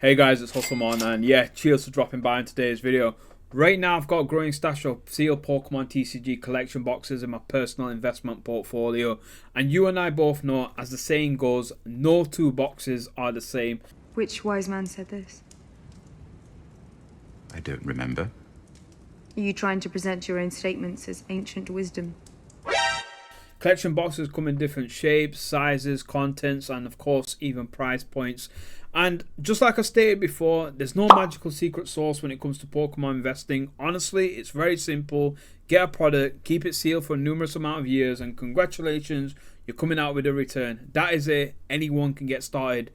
Hey guys, it's Hustlemon, and yeah, cheers for dropping by in today's video. Right now I've got a growing stash of sealed Pokemon TCG collection boxes in my personal investment portfolio, and you and I both know, as the saying goes, no two boxes are the same. Which wise man said this? I don't remember. Are you trying to present your own statements as ancient wisdom? Collection boxes come in different shapes, sizes, contents, and of course even price points. And just like I stated before, there's no magical secret sauce when it comes to Pokemon investing. Honestly, it's very simple. Get a product, keep it sealed for a numerous amount of years, and congratulations, you're coming out with a return. That is it. Anyone can get started.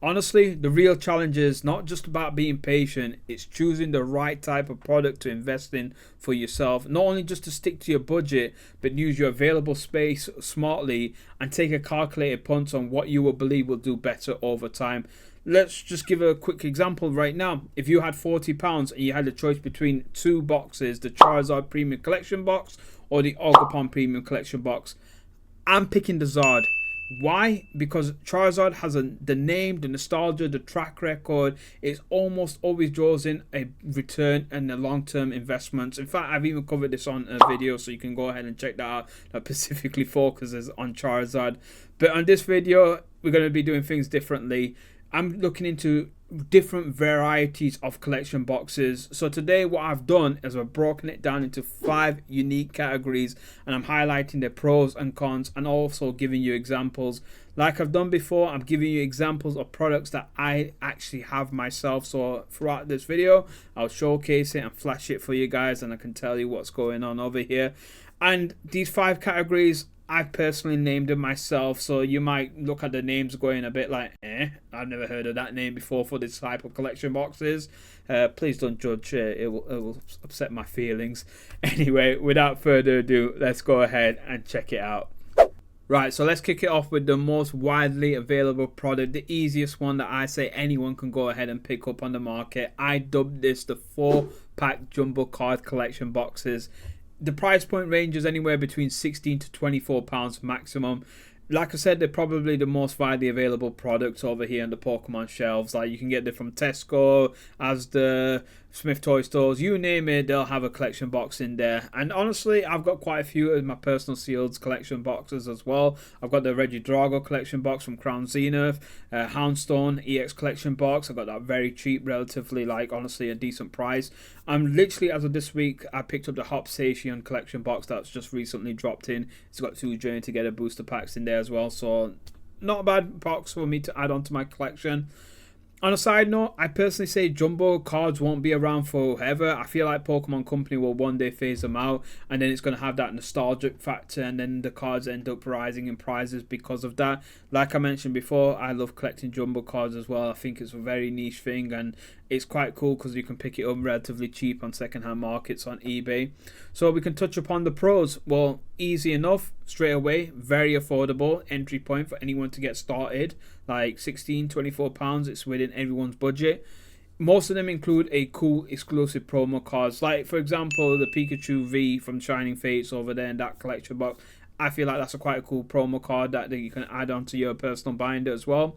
Honestly, the real challenge is not just about being patient, it's choosing the right type of product to invest in for yourself. Not only just to stick to your budget, but use your available space smartly and take a calculated punt on what you will believe will do better over time. Let's just give a quick example right now. If you had £40 and you had a choice between two boxes, the Charizard Premium Collection Box or the Ogerpon Premium Collection Box, I'm picking the Zard. Why? Because Charizard has the name, the nostalgia, the track record. It almost always draws in a return and the long-term investments. In fact, I've even covered this on a video, so you can go ahead and check that out. That specifically focuses on Charizard. But on this video, we're going to be doing things differently. I'm looking into different varieties of collection boxes. So today what I've done is I've broken it down into 5 unique categories, and I'm highlighting the pros and cons and also giving you examples. Like I've done before, I'm giving you examples of products that I actually have myself. So throughout this video, I'll showcase it and flash it for you guys, and I can tell you what's going on over here. And these 5 categories, I've personally named them myself, so you might look at the names going a bit like, I've never heard of that name before for this type of collection boxes. Please don't judge, it will upset my feelings. Anyway, without further ado, let's go ahead and check it out. Right, so let's kick it off with the most widely available product, the easiest one that I say anyone can go ahead and pick up on the market. I dubbed this the 4-pack jumbo card collection boxes. The price point ranges anywhere between £16 to £24 maximum. Like I said, they're probably the most widely available products over here on the Pokemon shelves. Like, you can get them from Tesco, Asda, Smith Toy Stores, you name it, they'll have a collection box in there. And honestly, I've got quite a few of my personal sealed collection boxes as well. I've got the Regidrago collection box from Crown Zenith, Houndstone EX collection box. I got that very cheap, relatively, like, honestly a decent price. I'm literally, as of this week, I picked up the Hopsation collection box that's just recently dropped in. It's got 2 Journey Together booster packs in there as well, so not a bad box for me to add on to my collection. On a side note, I personally say jumbo cards won't be around forever. I feel like Pokemon Company will one day phase them out, and then it's going to have that nostalgic factor, and then the cards end up rising in prices because of that. Like I mentioned before, I love collecting jumbo cards as well. I think it's a very niche thing, and it's quite cool because you can pick it up relatively cheap on secondhand markets on eBay. So we can touch upon the pros. Well, easy enough, straight away, very affordable entry point for anyone to get started. Like £16-24, it's within everyone's budget. Most of them include a cool exclusive promo cards, like for example the Pikachu V from Shining Fates over there in that collection box. I feel like that's quite a cool promo card that you can add onto your personal binder as well.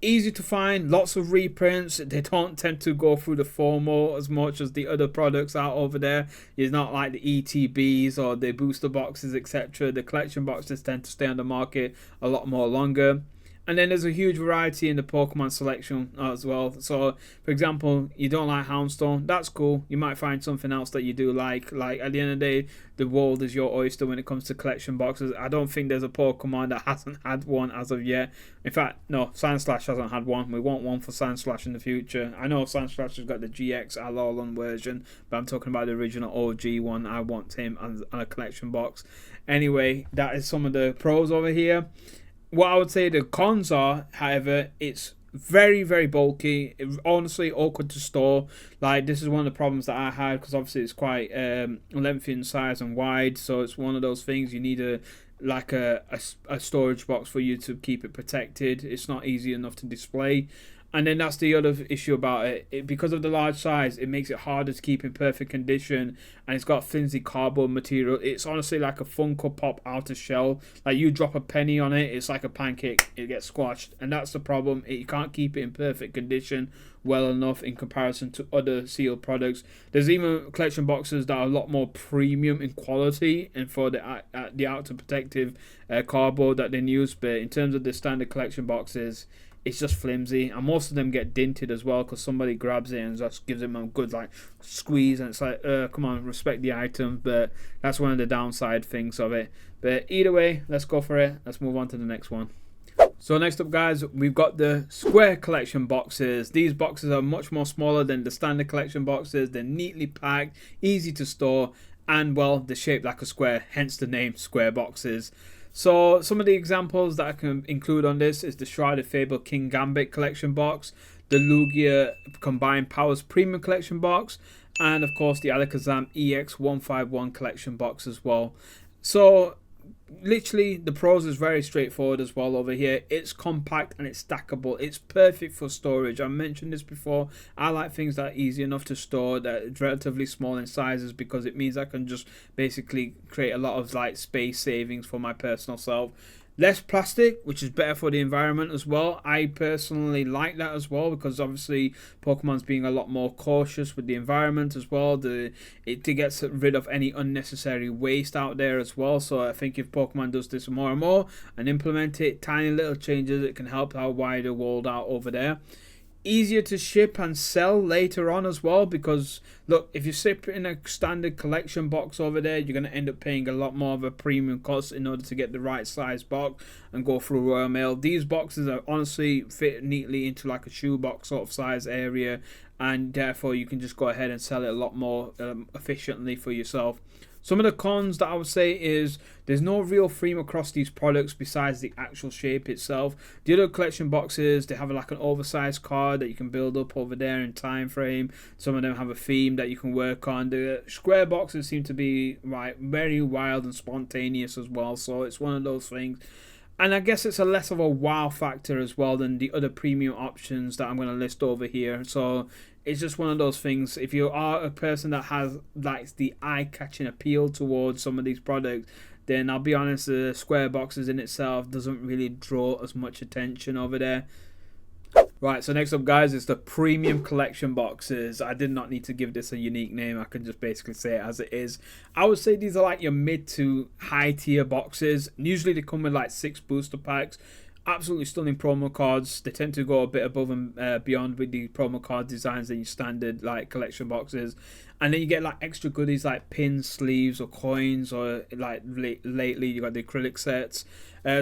Easy to find, lots of reprints. They don't tend to go through the FOMO as much as the other products out over there. It's not like the ETBs or the booster boxes, etc. The collection boxes tend to stay on the market a lot more longer. And then there's a huge variety in the Pokemon selection as well. So, for example, you don't like Houndstone, that's cool. You might find something else that you do like. Like, at the end of the day, the world is your oyster when it comes to collection boxes. I don't think there's a Pokemon that hasn't had one as of yet. In fact, no, Sandslash hasn't had one. We want one for Sandslash in the future. I know Sandslash has got the GX Alolan version, but I'm talking about the original OG one. I want him on a collection box. Anyway, that is some of the pros over here. What I would say the cons are, however, it's very, very bulky. Honestly, awkward to store. Like, this is one of the problems that I had, because obviously it's quite lengthy in size and wide. So it's one of those things you need a storage box for you to keep it protected. It's not easy enough to display. And then that's the other issue about it. Because of the large size, it makes it harder to keep in perfect condition, and it's got flimsy cardboard material. It's honestly like a Funko Pop outer shell. Like you drop a penny on it, it's like a pancake. It gets squashed, and that's the problem. You can't keep it in perfect condition well enough in comparison to other sealed products. There's even collection boxes that are a lot more premium in quality and for the outer protective cardboard that they use. But in terms of the standard collection boxes, it's just flimsy, and most of them get dented as well because somebody grabs it and just gives them a good like squeeze, and it's like, come on, respect the item. But that's one of the downside things of it. But either way, let's go for it. Let's move on to the next one. So next up, guys, we've got the square collection boxes. These boxes are much more smaller than the standard collection boxes. They're neatly packed, easy to store, and well, they're shaped like a square, hence the name square boxes. So some of the examples that I can include on this is the Shrouded Fable King Gambit collection box, the Lugia Combined Powers Premium collection box, and of course the Alakazam EX151 collection box as well. So literally the pros is very straightforward as well over here. It's compact and it's stackable. It's perfect for storage. I mentioned this before. I like things that are easy enough to store, that are relatively small in sizes, because it means I can just basically create a lot of like space savings for my personal self. Less plastic, which is better for the environment as well. I personally like that as well, because obviously Pokemon's being a lot more cautious with the environment as well. It gets rid of any unnecessary waste out there as well. So I think if Pokemon does this more and more and implement it, tiny little changes, it can help our wider world out over there. Easier to ship and sell later on as well, because look, if you ship in a standard collection box over there, you're going to end up paying a lot more of a premium cost in order to get the right size box and go through Royal Mail. These boxes are honestly fit neatly into like a shoebox sort of size area, and therefore you can just go ahead and sell it a lot more efficiently for yourself. Some of the cons that I would say is there's no real theme across these products besides the actual shape itself. The other collection boxes, they have like an oversized card that you can build up over there in time frame. Some of them have a theme that you can work on. The square boxes seem to be very wild and spontaneous as well, so it's one of those things. And I guess it's a less of a wow factor as well than the other premium options that I'm going to list over here. So it's just one of those things. If you are a person that has like the eye-catching appeal towards some of these products, then I'll be honest, the square boxes in itself doesn't really draw as much attention over there. Right, so next up, guys, is the premium collection boxes. I did not need to give this a unique name. I can just basically say it as it is. I would say these are like your mid to high tier boxes. Usually they come with like 6 booster packs. Absolutely stunning promo cards. They tend to go a bit above and beyond with the promo card designs than your standard like collection boxes. And then you get like extra goodies like pins, sleeves, or coins, or like lately you got the acrylic sets.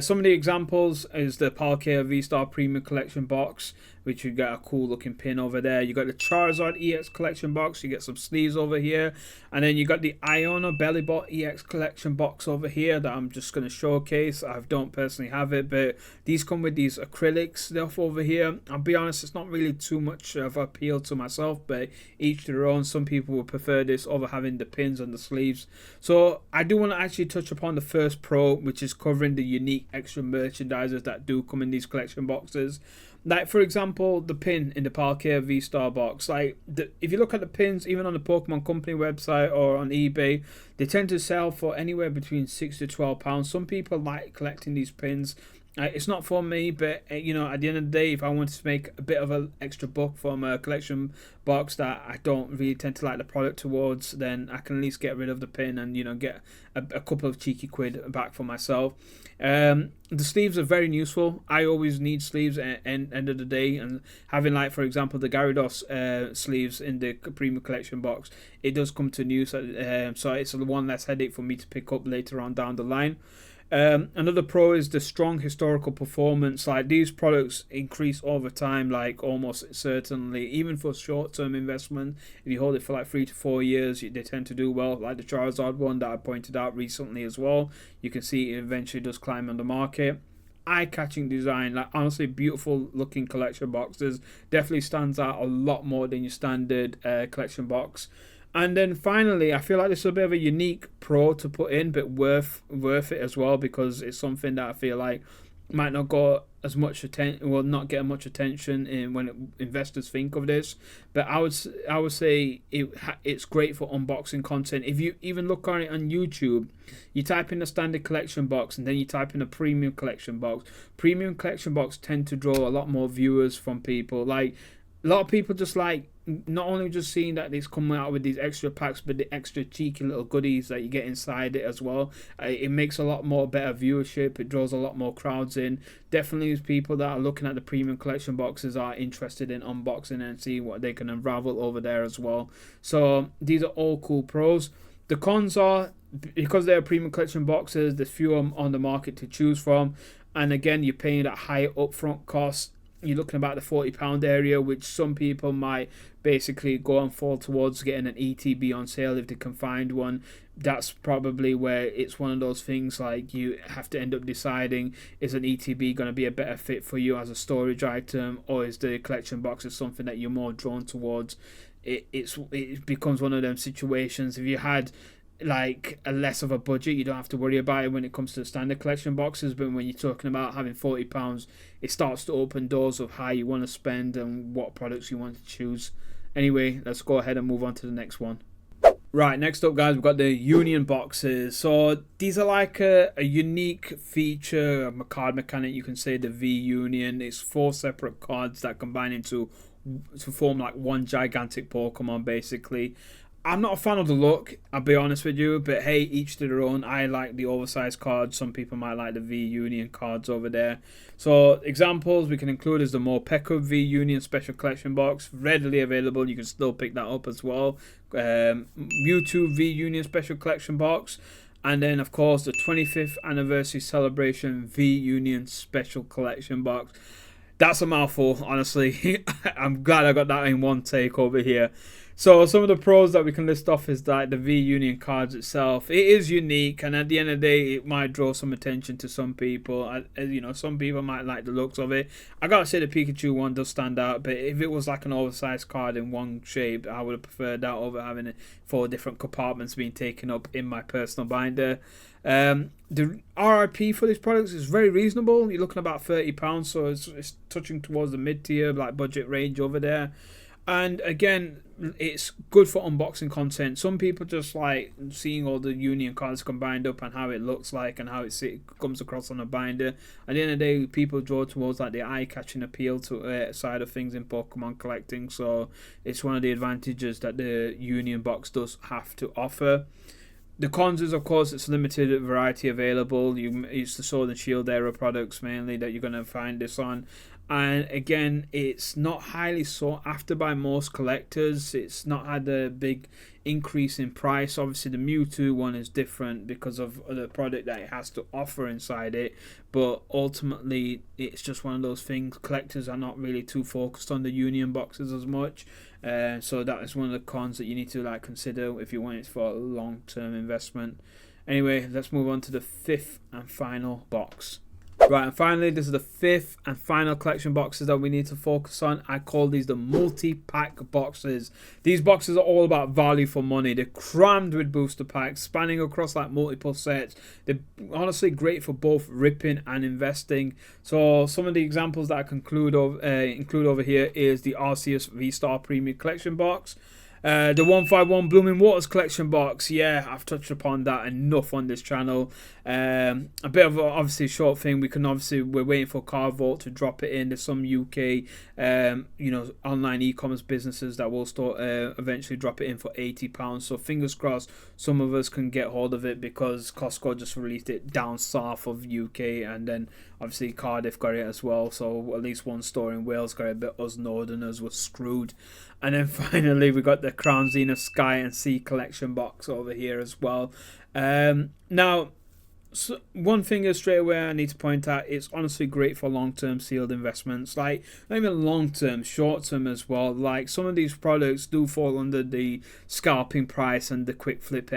Some of the examples is the Palkia V-Star Premium Collection Box, which you get a cool looking pin over there. You got the Charizard EX Collection Box, you get some sleeves over here. And then you got the Iona Bellybot EX Collection Box over here that I'm just going to showcase. I don't personally have it, but these come with these acrylic stuff over here. I'll be honest, it's not really too much of appeal to myself, but each to their own. Some people would prefer this over having the pins and the sleeves. So I do want to actually touch upon the first pro, which is covering the unique extra merchandisers that do come in these collection boxes. Like for example, the pin in the Palkia V-Star box. Like if you look at the pins, even on the Pokemon Company website or on eBay, they tend to sell for anywhere between £6 to £12. Some people like collecting these pins. It's not for me, but you know, at the end of the day, if I wanted to make a bit of an extra buck from a collection box that I don't really tend to like the product towards, then I can at least get rid of the pin and, you know, get a couple of cheeky quid back for myself. The sleeves are very useful. I always need sleeves at end of the day, and having like for example the Gyarados sleeves in the premium collection box, it does come to use, so it's one less headache for me to pick up later on down the line. Another pro is the strong historical performance. Like these products increase over time, like almost certainly, even for short-term investment. If you hold it for like 3 to 4 years, they tend to do well. Like the Charizard one that I pointed out recently as well, you can see it eventually does climb on the market. Eye-catching design, like honestly beautiful looking collection boxes. Definitely stands out a lot more than your standard collection box. And then finally, I feel like this is a bit of a unique pro to put in, but worth it as well, because it's something that I feel like might not go as much attention, will not get much attention in when investors think of this. But I would say it's great for unboxing content. If you even look on it on YouTube, you type in the standard collection box and then you type in a premium collection box. Premium collection box tend to draw a lot more viewers from people. Like a lot of people just like not only just seeing that it's coming out with these extra packs, but the extra cheeky little goodies that you get inside it as well. It makes a lot more better viewership. It draws a lot more crowds in. Definitely people that are looking at the premium collection boxes are interested in unboxing and seeing what they can unravel over there as well. So these are all cool pros. The cons are, because they're premium collection boxes, there's fewer on the market to choose from. And again, you're paying that high upfront cost. You're looking about the £40 area, which some people might basically go and fall towards getting an ETB on sale if they can find one. That's probably where it's one of those things like you have to end up deciding, is an ETB going to be a better fit for you as a storage item, or is the collection box is something that you're more drawn towards? It becomes one of them situations. If you had like a less of a budget, you don't have to worry about it when it comes to the standard collection boxes, but when you're talking about having £40, it starts to open doors of how you want to spend and what products you want to choose. Anyway, let's go ahead and move on to the next one. Right, next up guys, we've got the Union boxes. So these are like a unique feature, a card mechanic, you can say, the V Union. It's 4 separate cards that combine into to form like one gigantic Pokemon basically. I'm not a fan of the look, I'll be honest with you, but hey, each to their own. I like the oversized cards. Some people might like the V-Union cards over there. So examples we can include is the Morpeko V-Union Special Collection Box, readily available. You can still pick that up as well. Mewtwo V-Union Special Collection Box. And then, of course, the 25th Anniversary Celebration V-Union Special Collection Box. That's a mouthful, honestly. I'm glad I got that in one take over here. So some of the pros that we can list off is that the V-Union cards itself, it is unique, and at the end of the day, it might draw some attention to some people. You know, some people might like the looks of it. I gotta say the Pikachu one does stand out, but if it was like an oversized card in one shape, I would have preferred that over having 4 different compartments being taken up in my personal binder. The RRP for these products is very reasonable. You're looking about £30, so it's touching towards the mid-tier, like budget range over there. And again, it's good for unboxing content. Some people just like seeing all the Union cards combined up and how it looks like and how it comes across on a binder. At the end of the day, people draw towards like the eye-catching appeal to side of things in Pokemon collecting. So it's one of the advantages that the Union box does have to offer. The cons is, of course, it's limited variety available. It's the Sword and Shield era products mainly that you're going to find this on. And again, it's not highly sought after by most collectors. It's not had a big increase in price. Obviously, the Mewtwo one is different because of the product that it has to offer inside it. But ultimately, it's just one of those things. Collectors are not really too focused on the Union boxes as much. So that is one of the cons that you need to like consider if you want it for a long-term investment. Anyway, let's move on to the 5th and final box. Right, and finally, this is the 5th and final collection boxes that we need to focus on. I call these the multi-pack boxes. These boxes are all about value for money. They're crammed with booster packs, spanning across like multiple sets. They're honestly great for both ripping and investing. So some of the examples that I include over here is the Arceus V-Star Premium Collection Box. The 151 Blooming Waters collection box, yeah, I've touched upon that enough on this channel. A bit of obviously short thing. We're waiting for Card Vault to drop it in. There's some UK, online e-commerce businesses that will eventually drop it in for £80. So fingers crossed, some of us can get hold of it because Costco just released it down south of UK, and then obviously Cardiff got it as well. So at least one store in Wales got it, but us Northerners were screwed. And then finally, we got the Crown Zenith Sky and Sea collection box over here as well. Now, one thing is straight away I need to point out, it's honestly great for long-term sealed investments. Like, not even long-term, short-term as well. Like, some of these products do fall under the scalping price and the quick flip,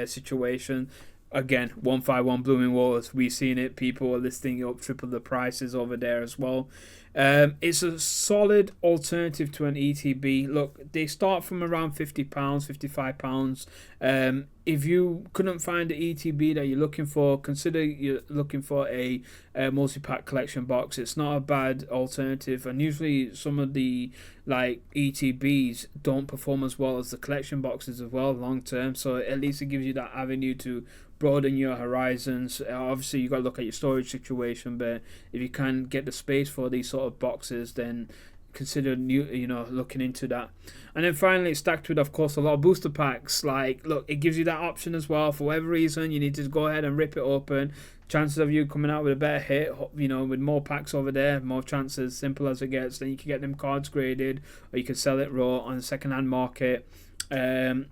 situation. Again, 151 Blooming Waters, we've seen it. People are listing up triple the prices over there as well. It's a solid alternative to an ETB. Look, they start from around £50, £55. If you couldn't find the ETB that you're looking for, consider you're looking for a multi-pack collection box. It's not a bad alternative, and usually some of the like ETBs don't perform as well as the collection boxes as well long term. So at least it gives you that avenue to broaden your horizons. Obviously you got to look at your storage situation, but if you can get the space for these sort of boxes, then consider looking into that. And then finally, it's stacked with, of course, a lot of booster packs. Like, look, it gives you that option as well. For whatever reason, you need to go ahead and rip it open. Chances of you coming out with a better hit, with more packs over there, more chances, simple as it gets. Then you can get them cards graded, or you can sell it raw on the second-hand market. And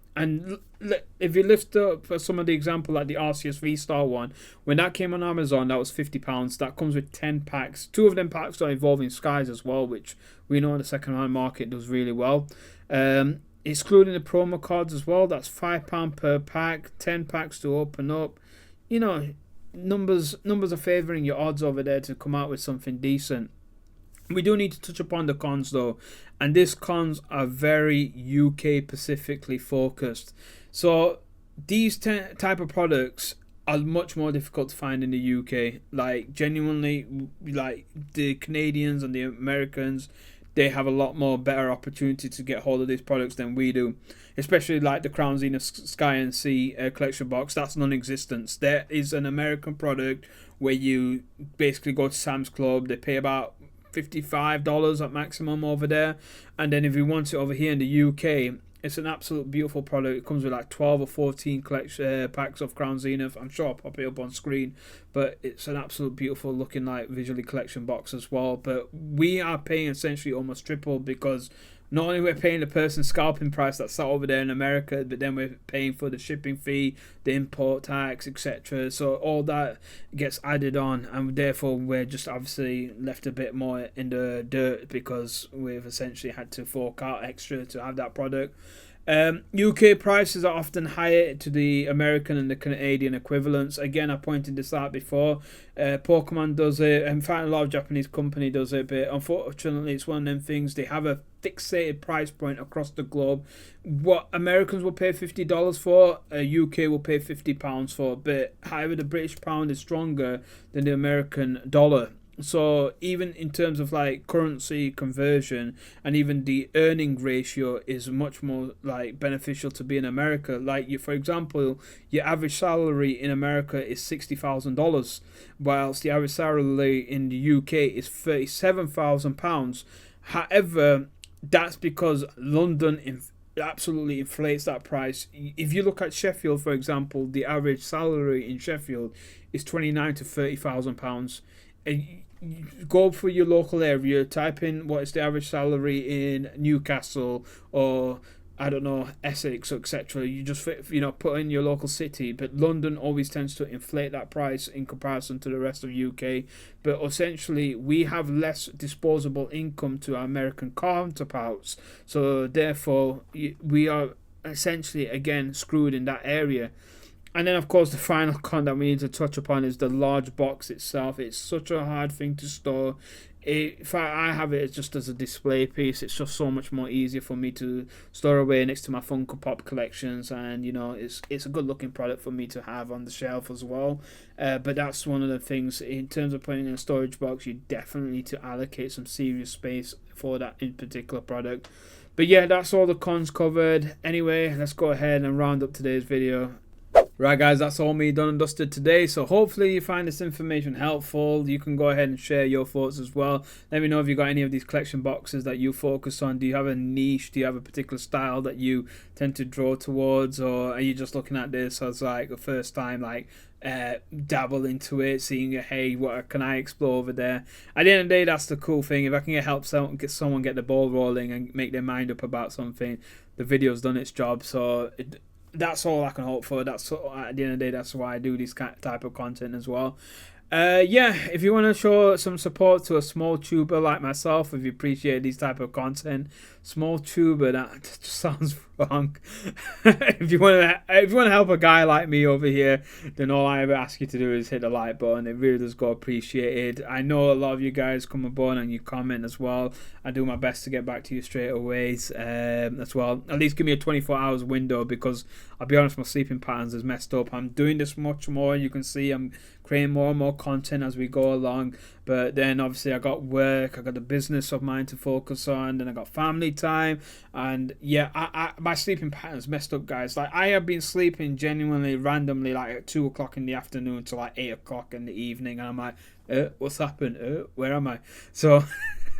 if you lift up for some of the example, like the Arceus V-Star one, when that came on Amazon, that was £50. That comes with 10 packs. 2 of them packs are Evolving Skies as well, which we know the second-hand market does really well. Excluding the promo cards as well, that's £5 per pack, 10 packs to open up. Numbers are favouring your odds over there to come out with something decent. We do need to touch upon the cons though, and these cons are very UK specifically focused. So these type of products are much more difficult to find in the UK. Like, genuinely, like the Canadians and the Americans, they have a lot more better opportunity to get hold of these products than we do. Especially like the Crown Zenith Sky and Sea collection box, that's non-existent. There is an American product where you basically go to Sam's Club, they pay about $55 at maximum over there, and then if you want it over here in the UK, it's an absolute beautiful product. It comes with like 12 or 14 collection packs of Crown Zenith. I'm sure I'll pop it up on screen, but it's an absolute beautiful looking like visually collection box as well. But we are paying essentially almost triple, because not only we're paying the person's scalping price that's sat over there in America, but then we're paying for the shipping fee, the import tax, etc. So all that gets added on, and therefore we're just obviously left a bit more in the dirt, because we've essentially had to fork out extra to have that product. UK prices are often higher to the American and the Canadian equivalents. Again, I pointed this out before. Pokemon does it. In fact, a lot of Japanese company does it, but unfortunately, it's one of them things. They have a fixated price point across the globe. What Americans will pay $50 for, UK will pay £50 for. But however, the British pound is stronger than the American dollar. So even in terms of like currency conversion, and even the earning ratio is much more like beneficial to be in America. Like, you, for example, your average salary in America is $60,000, whilst the average salary in the UK is £37,000. However, that's because London absolutely inflates that price. If you look at Sheffield, for example, the average salary in Sheffield is £29,000 to £30,000. Go for your local area, type in what is the average salary in Newcastle, or I don't know, Essex, etc. You just put in your local city, but London always tends to inflate that price in comparison to the rest of UK. But essentially, we have less disposable income to our American counterparts, so therefore we are essentially again screwed in that area. And then, of course, the final con that we need to touch upon is the large box itself. It's such a hard thing to store. If I have it just as a display piece, it's just so much more easier for me to store away next to my Funko Pop collections. And, it's a good looking product for me to have on the shelf as well. But that's one of the things, in terms of putting in a storage box, you definitely need to allocate some serious space for that in particular product. But yeah, that's all the cons covered. Anyway, let's go ahead and round up today's video. Right, guys, that's all me done and dusted today. So hopefully you find this information helpful. You can go ahead and share your thoughts as well. Let me know if you got any of these collection boxes that you focus on. Do you have a niche? Do you have a particular style that you tend to draw towards? Or are you just looking at this as like a first time, dabble into it, seeing, hey, what can I explore over there? At the end of the day, that's the cool thing. If I can help someone get the ball rolling and make their mind up about something, the video's done its job. So that's all I can hope for. At the end of the day, that's why I do this type of content as well. Yeah, if you want to show some support to a small tuber like myself, if you appreciate these type of content, small tuber, that just sounds wrong. If you want to help a guy like me over here, then all I ever ask you to do is hit the like button. It really does go appreciated. I know a lot of you guys come aboard and you comment as well. I do my best to get back to you straight away as well. At least give me a 24 hours window, because I'll be honest, my sleeping patterns is messed up. I'm doing this much more. You can see I'm creating more and more content as we go along, but then obviously I got work, I got the business of mine to focus on, then I got family time, and yeah, my sleeping patterns messed up, guys. Like, I have been sleeping genuinely randomly like at 2 o'clock in the afternoon to like 8 o'clock in the evening, and I'm like, what's happened? Where am I? So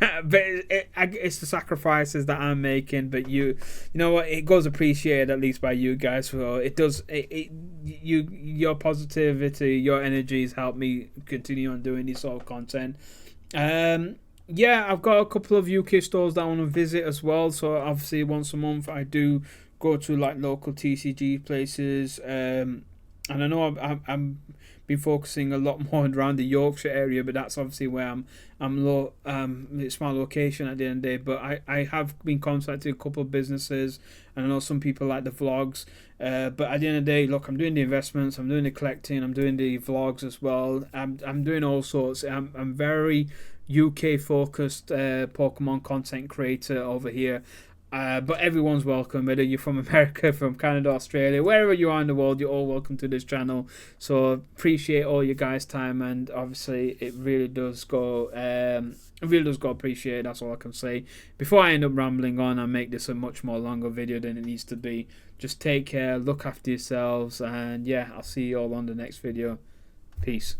but it's the sacrifices that I'm making, but you know what, it goes appreciated at least by you guys. So it does, your positivity, your energies help me continue on doing this sort of content. Yeah, I've got a couple of UK stores that I want to visit as well. So obviously once a month I do go to like local TCG places, and I know I'm been focusing a lot more around the Yorkshire area, but that's obviously where it's my location at the end of the day. But I have been contacting a couple of businesses, and I know some people like the vlogs, but at the end of the day, look, I'm doing the investments, I'm doing the collecting, I'm doing the vlogs as well. I'm doing all sorts. I'm very UK focused Pokemon content creator over here. But everyone's welcome, whether you're from America, from Canada, Australia, wherever you are in the world, you're all welcome to this channel. So appreciate all your guys' time, and obviously it really does go appreciate. That's all I can say. Before I end up rambling on and make this a much more longer video than it needs to be, just take care, look after yourselves, and yeah, I'll see you all on the next video. Peace.